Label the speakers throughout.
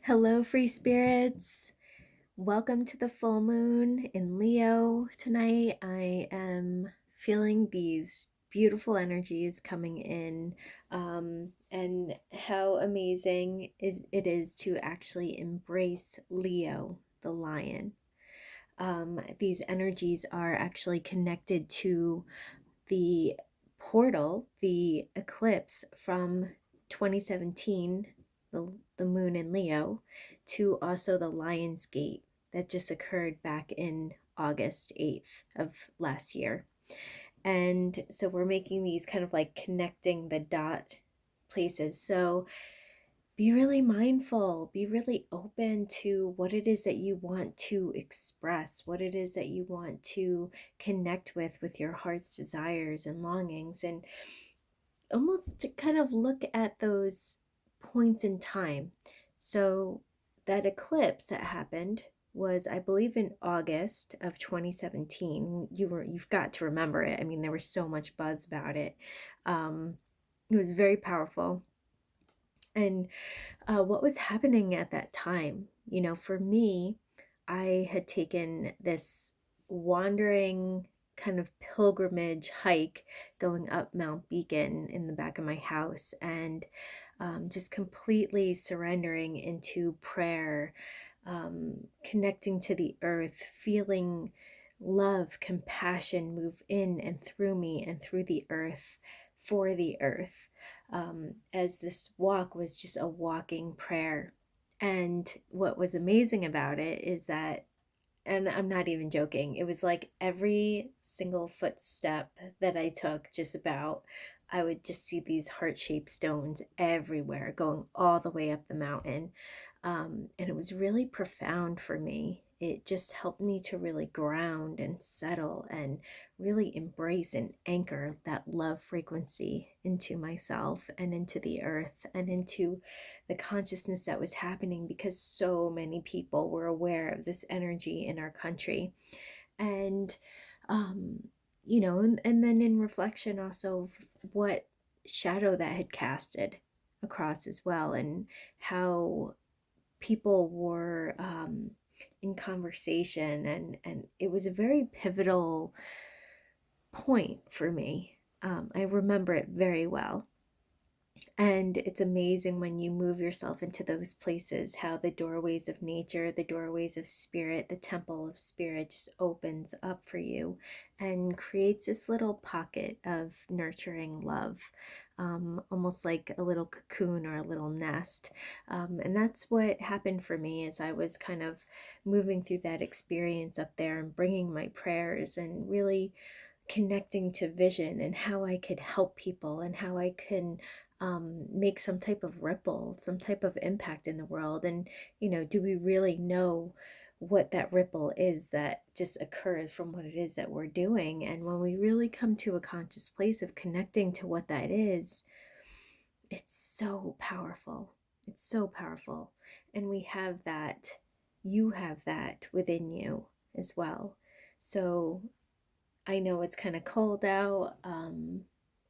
Speaker 1: Hello, free spirits. Welcome to the full moon in Leo tonight. I am feeling these beautiful energies coming in, and how amazing it is to actually embrace Leo, the lion. These energies are actually connected to the portal, the eclipse from 2017, the moon in Leo, to also the Lion's Gate that just occurred back in August 8th of last year. And so we're making these kind of like connecting the dot places. So be really mindful, be really open to what it is that you want to express, what it is that you want to connect with your heart's desires and longings, and almost to kind of look at those points in time. So that eclipse that happened was, I believe, in August of 2017. You've got to remember it. I mean, there was so much buzz about it. It was very powerful. And what was happening at that time? For me, I had taken this wandering kind of pilgrimage hike going up Mount Beacon in the back of my house, and just completely surrendering into prayer, connecting to the earth, feeling love, compassion move in and through me and through the earth for the earth, as this walk was just a walking prayer. And what was amazing about it is that, and I'm not even joking, it was like every single footstep that I took, just about, I would just see these heart-shaped stones everywhere going all the way up the mountain. And it was really profound for me. It just helped me to really ground and settle and really embrace and anchor that love frequency into myself and into the earth and into the consciousness that was happening, because so many people were aware of this energy in our country. And, um, and then in reflection also, what shadow that had casted across as well, and how people were in conversation, and it was a very pivotal point for me. I remember it very well. And it's amazing when you move yourself into those places, how the doorways of nature, the doorways of spirit, the temple of spirit just opens up for you and creates this little pocket of nurturing love, almost like a little cocoon or a little nest. And that's what happened for me as I was kind of moving through that experience up there and bringing my prayers and really connecting to vision and how I could help people and how I can make some type of ripple, some type of impact in the world. And, do we really know what that ripple is that just occurs from what it is that we're doing? And when we really come to a conscious place of connecting to what that is, it's so powerful. It's so powerful. And we have that, you have that within you as well. So I know it's kind of cold out,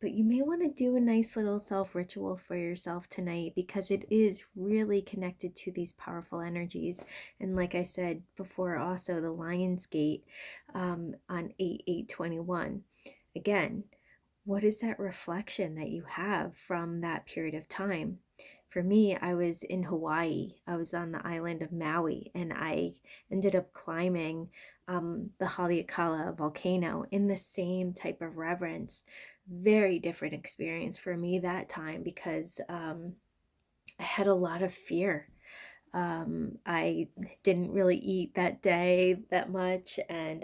Speaker 1: but you may want to do a nice little self ritual for yourself tonight, because it is really connected to these powerful energies. And like I said before, also the Lion's Gate, on 8/8/21. Again, what is that reflection that you have from that period of time? For me, I was in Hawaii. I was on the island of Maui, and I ended up climbing the Haleakala volcano in the same type of reverence. Very different experience for me that time, because I had a lot of fear. I didn't really eat that day that much, and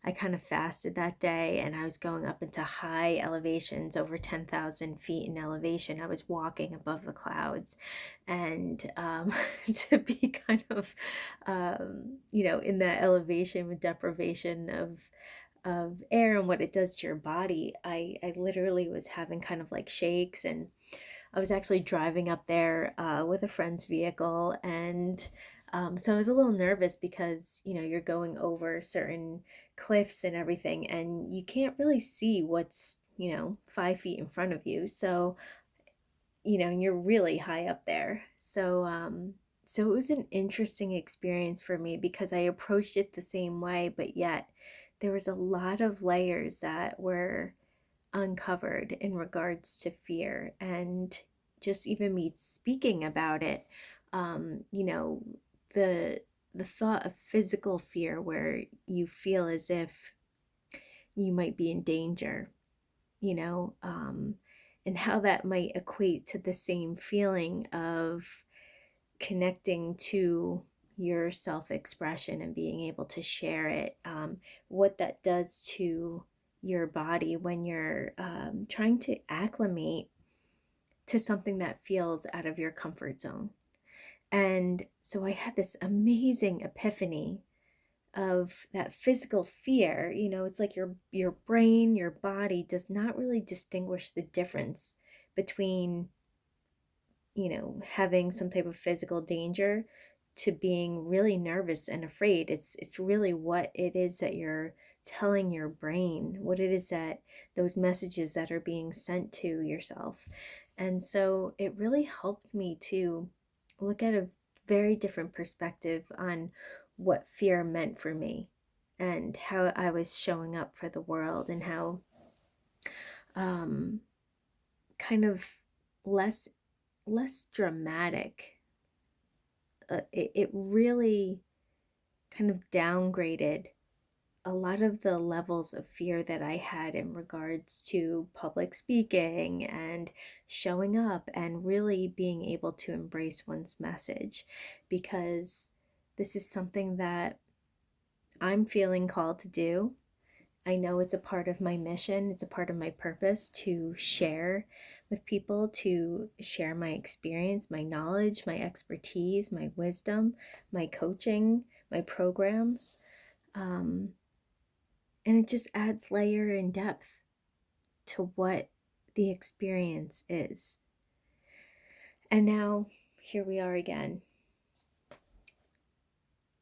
Speaker 1: I kind of fasted that day, and I was going up into high elevations, over 10,000 feet in elevation. I was walking above the clouds, and to be kind of, in that elevation with deprivation of air and what it does to your body, I literally was having kind of like shakes. And I was actually driving up there with a friend's vehicle, and so I was a little nervous because you're going over certain cliffs and everything, and you can't really see what's 5 feet in front of you. So and you're really high up there. So it was an interesting experience for me because I approached it the same way, but yet there was a lot of layers that were uncovered in regards to fear. And just even me speaking about it, you know, the the thought of physical fear where you feel as if you might be in danger, you know, and how that might equate to the same feeling of connecting to your self expression and being able to share it, what that does to your body when you're trying to acclimate to something that feels out of your comfort zone. And so I had this amazing epiphany of that physical fear. It's like your brain, your body does not really distinguish the difference between having some type of physical danger to being really nervous and afraid. It's really what it is that you're telling your brain, what it is that those messages that are being sent to yourself. And so it really helped me to look at a very different perspective on what fear meant for me and how I was showing up for the world, and how um kind of less less dramatic. It really kind of downgraded a lot of the levels of fear that I had in regards to public speaking and showing up and really being able to embrace one's message, because this is something that I'm feeling called to do. I know it's a part of my mission, it's a part of my purpose to share with people, to share my experience, my knowledge, my expertise, my wisdom, my coaching, my programs. Um, and it just adds layer and depth to what the experience is. And now here we are again.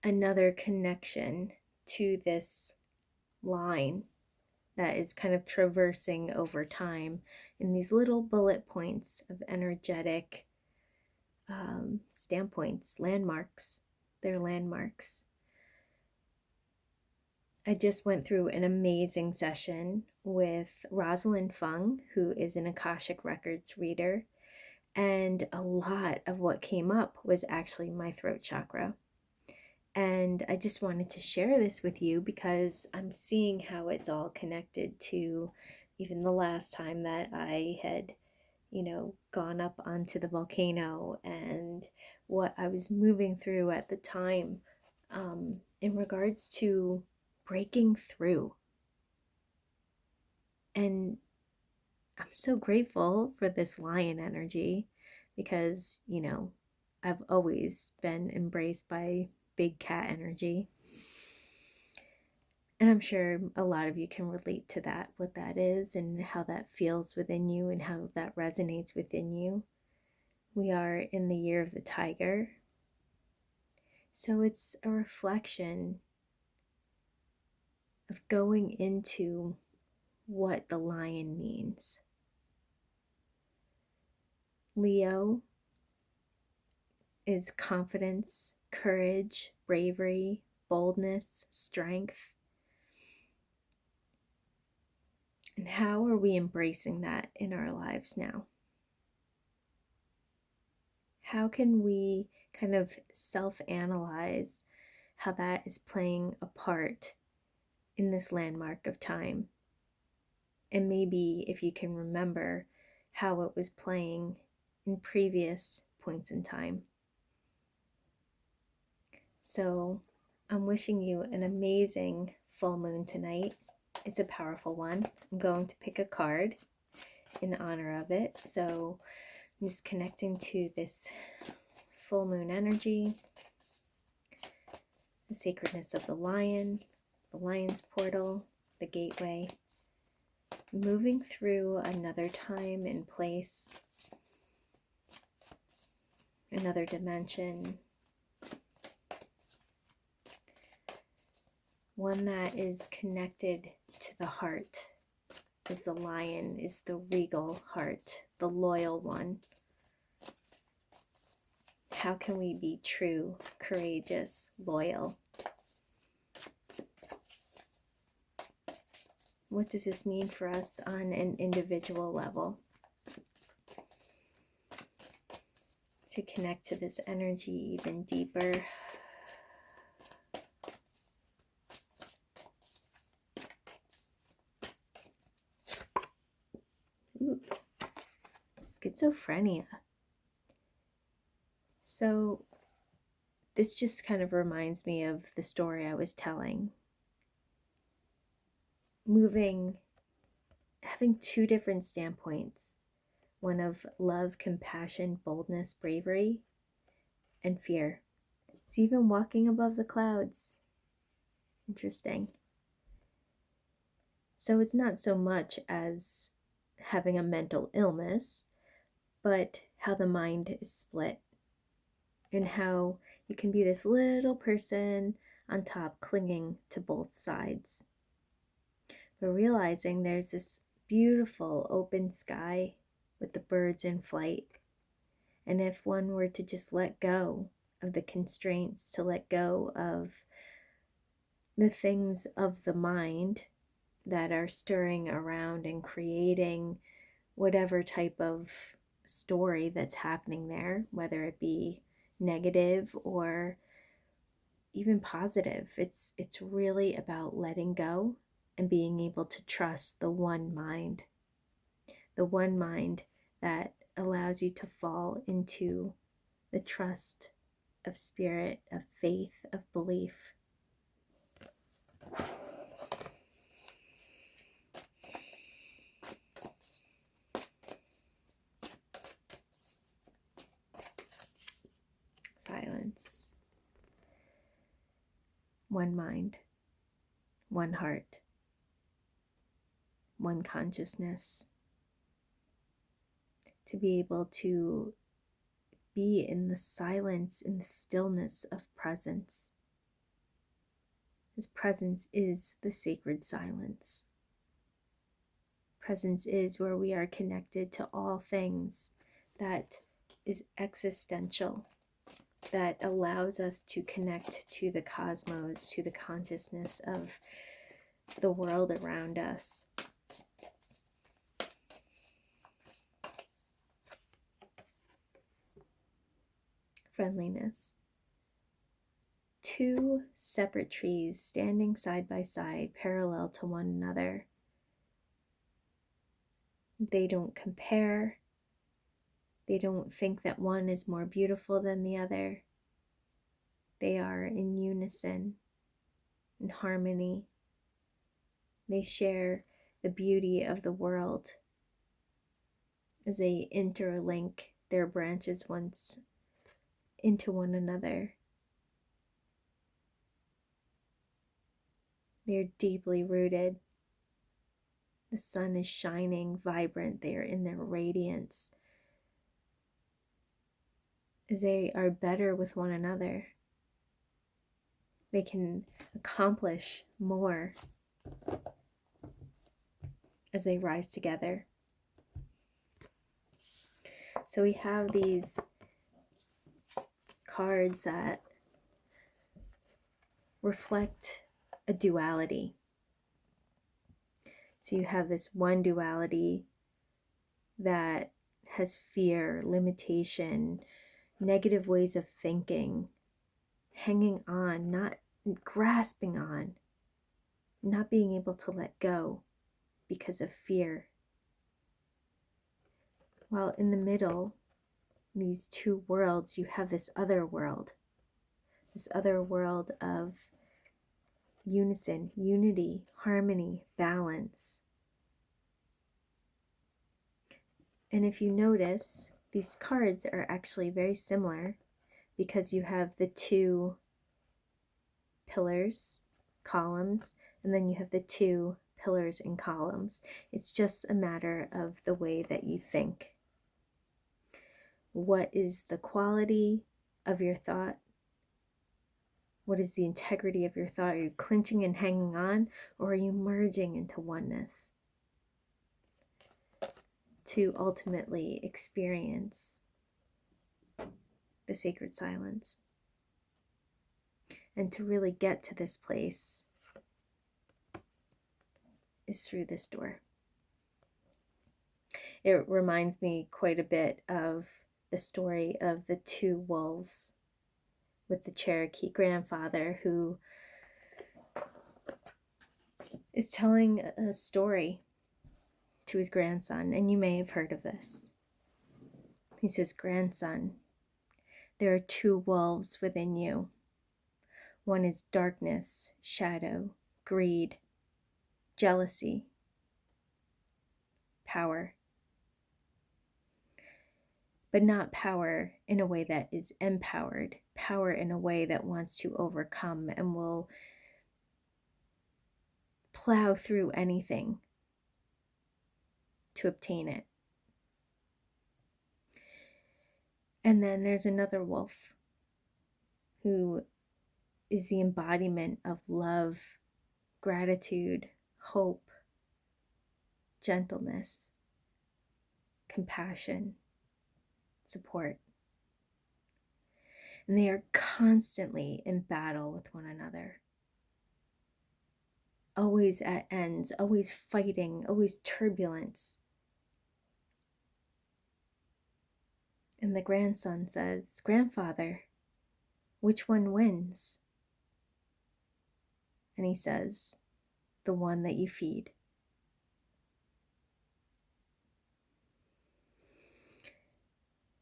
Speaker 1: Another connection to this line that is kind of traversing over time in these little bullet points of energetic standpoints, landmarks. They're landmarks. I just went through an amazing session with Rosalind Fung, who is an Akashic Records reader, and a lot of what came up was actually my throat chakra. And I just wanted to share this with you because I'm seeing how it's all connected to even the last time that I had, gone up onto the volcano, and what I was moving through at the time, in regards to breaking through. And I'm so grateful for this lion energy because, I've always been embraced by big cat energy. And I'm sure a lot of you can relate to that, what that is, and how that feels within you, and how that resonates within you. We are in the year of the tiger. So it's a reflection of going into what the lion means. Leo is confidence, courage, bravery, boldness, strength. And how are we embracing that in our lives now? How can we kind of self-analyze how that is playing a part in this landmark of time? And maybe if you can remember how it was playing in previous points in time. So I'm wishing you an amazing full moon tonight. It's a powerful one. I'm going to pick a card in honor of it. So I'm just connecting to this full moon energy, the sacredness of the lion, the lion's portal, the gateway, moving through another time and place, another dimension, one that is connected to the heart, is the lion, is the regal heart, the loyal one. how can we be true, courageous, loyal? What does this mean for us on an individual level? To connect to this energy even deeper. Ooh, schizophrenia. So this just kind of reminds me of the story I was telling. Having two different standpoints. One of love, compassion, boldness, bravery, and fear. It's even walking above the clouds. Interesting. So it's not so much as having a mental illness, but how the mind is split and how you can be this little person on top clinging to both sides. But realizing there's this beautiful open sky with the birds in flight. And if one were to just let go of the constraints, to let go of the things of the mind that are stirring around and creating whatever type of story that's happening there, whether it be negative or even positive. It's really about letting go and being able to trust the one mind that allows you to fall into the trust of spirit, of faith, of belief. Silence. One mind, one heart, one consciousness. To be able to be in the silence, in the stillness of presence. His presence is the sacred silence. Presence is where we are connected to all things, that is existential, that allows us to connect to the cosmos, to the consciousness of the world around us. Friendliness. Two separate trees standing side by side, parallel to one another. They don't compare. They don't think that one is more beautiful than the other. They are in unison, in harmony. They share the beauty of the world as they interlink their branches once into one another. They're deeply rooted. The sun is shining, vibrant. They are in their radiance as they are better with one another. They can accomplish more as they rise together. So we have these cards that reflect a duality. So you have this one duality that has fear, limitation, negative ways of thinking, hanging on, not grasping on, not being able to let go because of fear. While in the middle, these two worlds, you have this other world of unison, unity, harmony, balance. And if you notice, these cards are actually very similar because you have the two pillars, columns, and then you have the two pillars and columns. It's just a matter of the way that you think. What is the quality of your thought? What is the integrity of your thought? Are you clinching and hanging on, or are you merging into oneness to ultimately experience the sacred silence. And to really get to this place is through this door. It reminds me quite a bit of the story of the two wolves with the Cherokee grandfather who is telling a story to his grandson, and you may have heard of this. He says, "Grandson, there are two wolves within you. One is darkness, shadow, greed, jealousy, power. But not power in a way that is empowered, power in a way that wants to overcome and will plow through anything to obtain it. And then there's another wolf who is the embodiment of love, gratitude, hope, gentleness, compassion, support. And they are constantly in battle with one another. Always at ends, always fighting, always turbulence. And the grandson says, "Grandfather, which one wins?" And he says, "The one that you feed."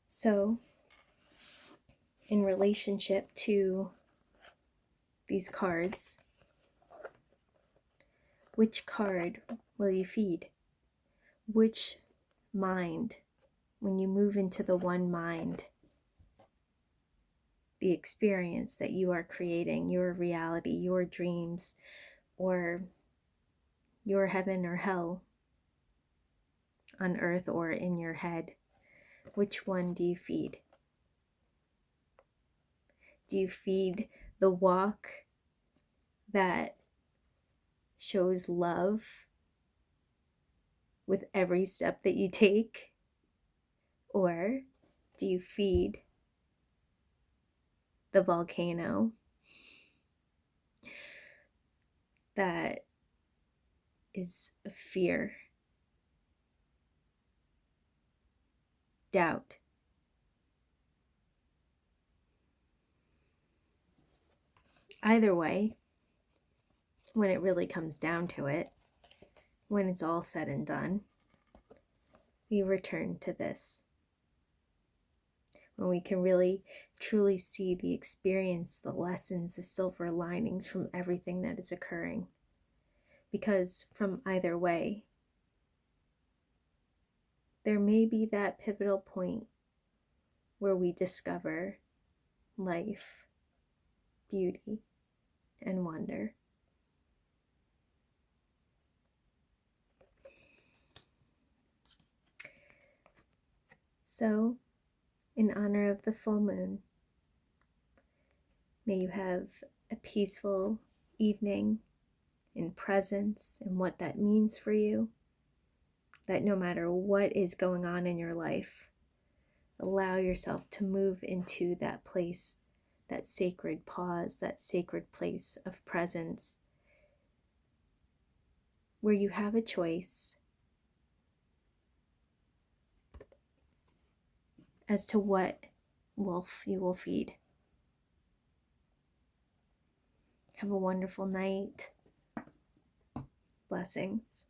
Speaker 1: So, in relationship to these cards, which card will you feed? Which mind, when you move into the one mind, the experience that you are creating, your reality, your dreams, or your heaven or hell on earth or in your head, which one do you feed? Do you feed the walk that shows love with every step that you take? Or do you feed the volcano that is fear, doubt? Either way, when it really comes down to it, when it's all said and done, we return to this. When we can really, truly see the experience, the lessons, the silver linings from everything that is occurring. Because from either way, there may be that pivotal point where we discover life, beauty, and wonder. So, in honor of the full moon, may you have a peaceful evening in presence and what that means for you. That no matter what is going on in your life, allow yourself to move into that place, that sacred pause, that sacred place of presence, where you have a choice as to what wolf you will feed. Have a wonderful night. Blessings.